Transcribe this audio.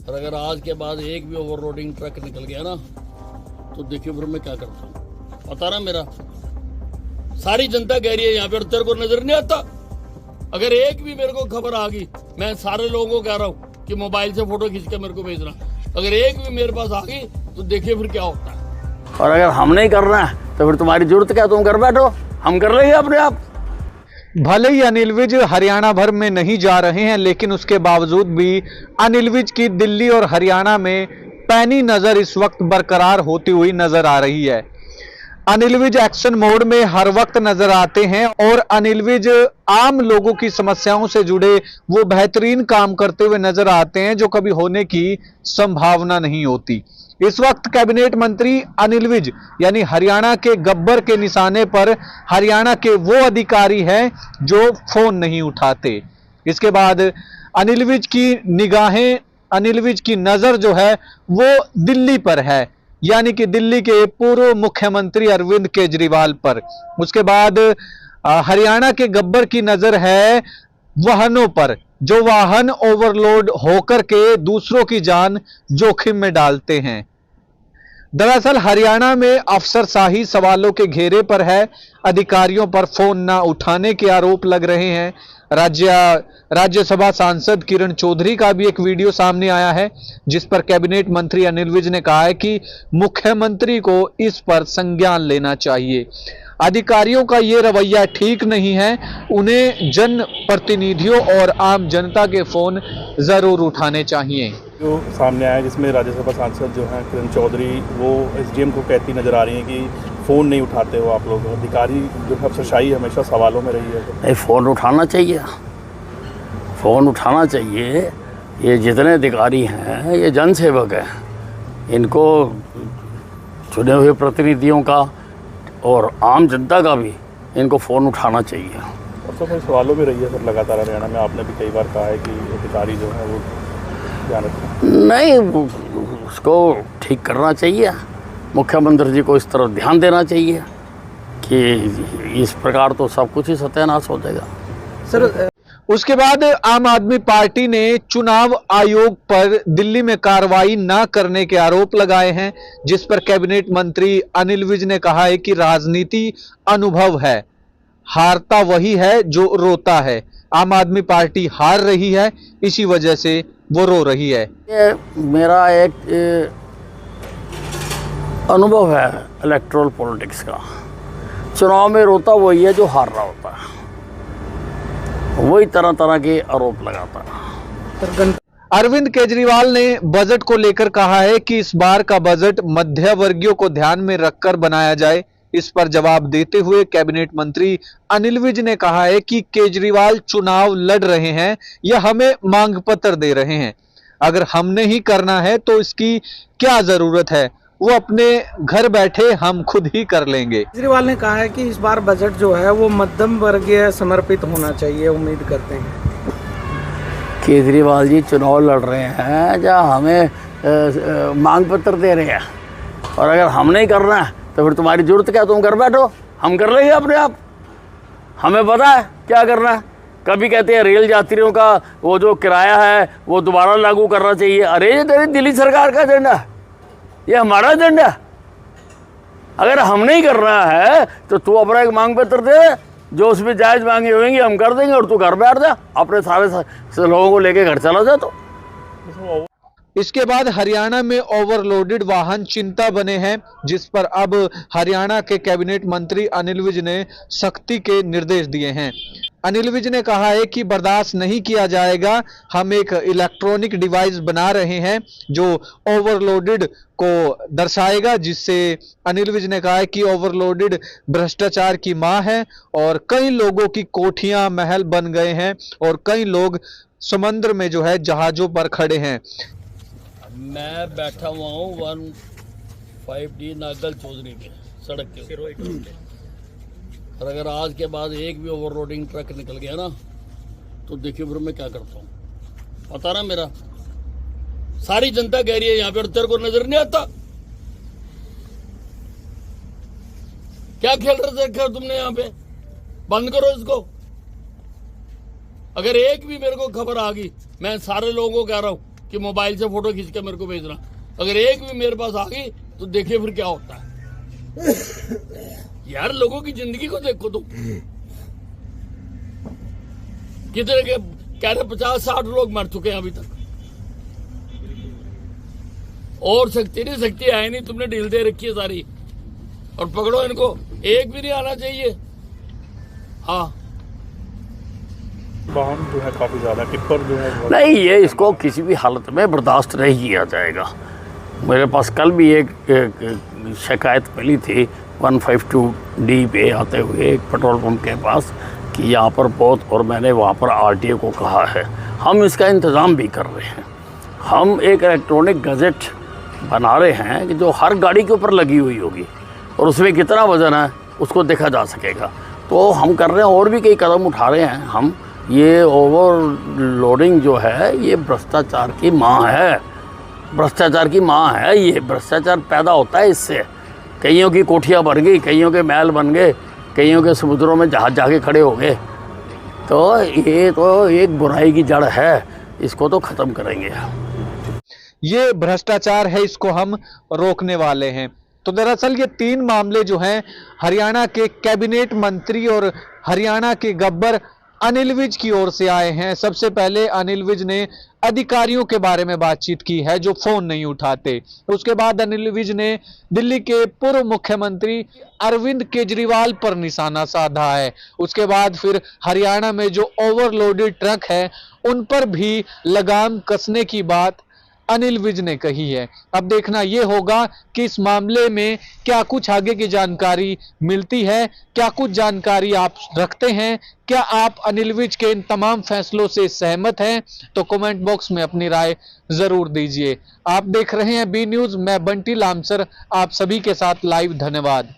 और अगर आज के बाद एक भी ओवरलोडिंग ट्रक निकल गया ना तो देखिए फिर मैं क्या करता हूँ। पता ना मेरा सारी जनता कह रही है यहाँ पे और तेरे को नजर नहीं आता। अगर एक भी मेरे को खबर आ गई, मैं सारे लोगों को कह रहा हूँ कि मोबाइल से फोटो खींच के मेरे को भेजना। अगर एक भी मेरे पास आ गई तो देखिए फिर क्या होता है। और अगर हम नहीं करना है तो फिर तुम्हारी जरूरत क्या, तुम कर बैठो, हम कर लेंगे अपने आप। भले ही अनिल विज हरियाणा भर में नहीं जा रहे हैं, लेकिन उसके बावजूद भी अनिल विज की दिल्ली और हरियाणा में पैनी नजर इस वक्त बरकरार होती हुई नजर आ रही है। अनिल विज एक्शन मोड में हर वक्त नजर आते हैं और अनिल विज आम लोगों की समस्याओं से जुड़े वो बेहतरीन काम करते हुए नजर आते हैं जो कभी होने की संभावना नहीं होती। इस वक्त कैबिनेट मंत्री अनिल विज यानी हरियाणा के गब्बर के निशाने पर हरियाणा के वो अधिकारी हैं जो फोन नहीं उठाते। इसके बाद अनिल विज की निगाहें, अनिल विज की नजर जो है वो दिल्ली पर है, यानी कि दिल्ली के पूर्व मुख्यमंत्री अरविंद केजरीवाल पर। उसके बाद हरियाणा के गब्बर की नजर है वाहनों पर, जो वाहन ओवरलोड होकर के दूसरों की जान जोखिम में डालते हैं। दरअसल हरियाणा में अफसरशाही सवालों के घेरे पर है। अधिकारियों पर फोन ना उठाने के आरोप लग रहे हैं। राज्यसभा सांसद किरण चौधरी का भी एक वीडियो सामने आया है जिस पर कैबिनेट मंत्री अनिल विज ने कहा है कि मुख्यमंत्री को इस पर संज्ञान लेना चाहिए। अधिकारियों का ये रवैया ठीक नहीं है, उन्हें जन प्रतिनिधियों और आम जनता के फोन जरूर उठाने चाहिए। जो सामने आया जिसमें राज्यसभा सांसद जो हैं किरण चौधरी, वो एसडीएम को कहती नजर आ रही हैं कि फ़ोन नहीं उठाते हो आप लोग। अधिकारी जो है अफसरशाही हमेशा सवालों में रही है। नहीं, फ़ोन उठाना चाहिए, फ़ोन उठाना चाहिए। ये जितने अधिकारी हैं ये जनसेवक हैं, इनको चुने हुए प्रतिनिधियों का और आम जनता का भी इनको फ़ोन उठाना चाहिए। और तो सवालों में रही है सर लगातार हरियाणा में। आपने भी कई बार कहा है कि अधिकारी जो है वो ध्यान रखें। नहीं, उसको ठीक करना चाहिए। मुख्यमंत्री जी को इस तरफ ध्यान देना चाहिए कि इस प्रकार तो सब कुछ ही सत्यानाश हो जाएगा। सर उसके बाद आम आदमी पार्टी ने चुनाव आयोग पर दिल्ली में कार्रवाई न करने के आरोप लगाए हैं, जिस पर कैबिनेट मंत्री अनिल विज ने कहा है कि राजनीति अनुभव है, हारता वही है जो रोता है। आम आदमी पार्टी हार रही है, इसी वजह से वो रो रही है। ये मेरा एक अनुभव है इलेक्टोरल पॉलिटिक्स का। चुनाव में रोता वही है जो हार रहा होता है, वही तरह तरह के आरोप लगाता है। अरविंद केजरीवाल ने बजट को लेकर कहा है कि इस बार का बजट मध्य वर्गीयों को ध्यान में रखकर बनाया जाए। इस पर जवाब देते हुए कैबिनेट मंत्री अनिल विज ने कहा है कि केजरीवाल चुनाव लड़ रहे हैं या हमें मांग पत्र दे रहे हैं। अगर हमने ही करना है तो इसकी क्या जरूरत है, वो अपने घर बैठे हम खुद ही कर लेंगे। केजरीवाल ने कहा है कि इस बार बजट जो है वो मध्यम वर्गीय समर्पित होना चाहिए, उम्मीद करते हैं। केजरीवाल जी चुनाव लड़ रहे हैं या हमें मांग पत्र दे रहे हैं। और अगर हम नहीं करना है तो फिर तुम्हारी जरूरत क्या, तुम कर बैठो, हम कर लेंगे अपने आप। हमें पता है क्या करना है। कभी कहते हैं रेल यात्रियों का वो जो किराया है वो दोबारा लागू करना चाहिए। अरे ये तेरी दिल्ली सरकार का एजेंडा है, ये हमारा एजेंडा है। अगर हम नहीं कर रहा है तो तू अपना एक मांग पत्र दे, जो उसमें जायज मांगे होंगी हम कर देंगे, और तू घर बैठ जा, अपने सारे लोगों को लेके घर चला जा। तो इसके बाद हरियाणा में ओवरलोडेड वाहन चिंता बने हैं, जिस पर अब हरियाणा के कैबिनेट मंत्री अनिल विज ने सख्ती के निर्देश दिए हैं। अनिल विज ने कहा है कि बर्दाश्त नहीं किया जाएगा। हम एक इलेक्ट्रॉनिक डिवाइस बना रहे हैं जो ओवरलोडेड को दर्शाएगा, जिससे अनिल विज ने कहा है कि ओवरलोडेड भ्रष्टाचार की मां है और कई लोगों की कोठियां महल बन गए हैं और कई लोग समुद्र में जो है जहाजों पर खड़े हैं। मैं बैठा हुआ हूँ 15D नागल चौधरी के सड़क के ऊपर, और अगर आज के बाद एक भी ओवरलोडिंग ट्रक निकल गया ना तो देखिए फिर मैं क्या करता हूँ। पता ना मेरा सारी जनता कह रही है यहाँ पे और तेरे को नजर नहीं आता। क्या खेल रहे थे तुमने यहाँ पे? बंद करो इसको। अगर एक भी मेरे को खबर आ गई, मैं सारे लोगों को कह रहा हूँ कि मोबाइल से फोटो खींच के मेरे को भेजना। अगर एक भी मेरे पास आ गई तो देखिए फिर क्या होता है। यार लोगों की जिंदगी को देखो तुम, कितने के कह रहे 50-60 लोग मर चुके हैं अभी तक, और शक्ति नहीं, शक्ति है नहीं, तुमने ढील दे रखी है सारी, और पकड़ो इनको, एक भी नहीं आना चाहिए। हाँ वाहन जो है काफ़ी ज़्यादा, टिप्पर जो है नहीं, ये इसको किसी भी हालत में बर्दाश्त नहीं किया जाएगा। मेरे पास कल भी एक शिकायत मिली थी 152D पे आते हुए एक पेट्रोल पंप के पास कि यहाँ पर बहुत, और मैंने वहाँ पर RTO को कहा है, हम इसका इंतज़ाम भी कर रहे हैं। हम एक इलेक्ट्रॉनिक गज़ेट बना रहे हैं कि जो हर गाड़ी के ऊपर लगी हुई होगी और उसमें कितना वज़न है उसको देखा जा सकेगा। तो हम कर रहे हैं, और भी कई कदम उठा रहे हैं हम। ये ओवरलोडिंग जो है ये भ्रष्टाचार की माँ है, भ्रष्टाचार की माँ है। ये भ्रष्टाचार पैदा होता है इससे। कईयों की कोठियाँ बन गई, कईयों के महल बन गए, कईयों के समुद्रों में जहाज जाके खड़े हो गए। तो ये तो एक बुराई की जड़ है, इसको तो ख़त्म करेंगे। ये भ्रष्टाचार है, इसको हम रोकने वाले हैं। तो दरअसल ये 3 मामले जो हैं हरियाणा के कैबिनेट मंत्री और हरियाणा के गब्बर अनिल विज की ओर से आए हैं। सबसे पहले अनिल विज ने अधिकारियों के बारे में बातचीत की है जो फोन नहीं उठाते। उसके बाद अनिल विज ने दिल्ली के पूर्व मुख्यमंत्री अरविंद केजरीवाल पर निशाना साधा है। उसके बाद फिर हरियाणा में जो ओवरलोडेड ट्रक है उन पर भी लगाम कसने की बात अनिल विज ने कही है। अब देखना यह होगा कि इस मामले में क्या कुछ आगे की जानकारी मिलती है, क्या कुछ जानकारी आप रखते हैं, क्या आप अनिल विज के इन तमाम फैसलों से सहमत हैं? तो कमेंट बॉक्स में अपनी राय जरूर दीजिए। आप देख रहे हैं बी न्यूज, मैं बंटी लामसर आप सभी के साथ लाइव। धन्यवाद।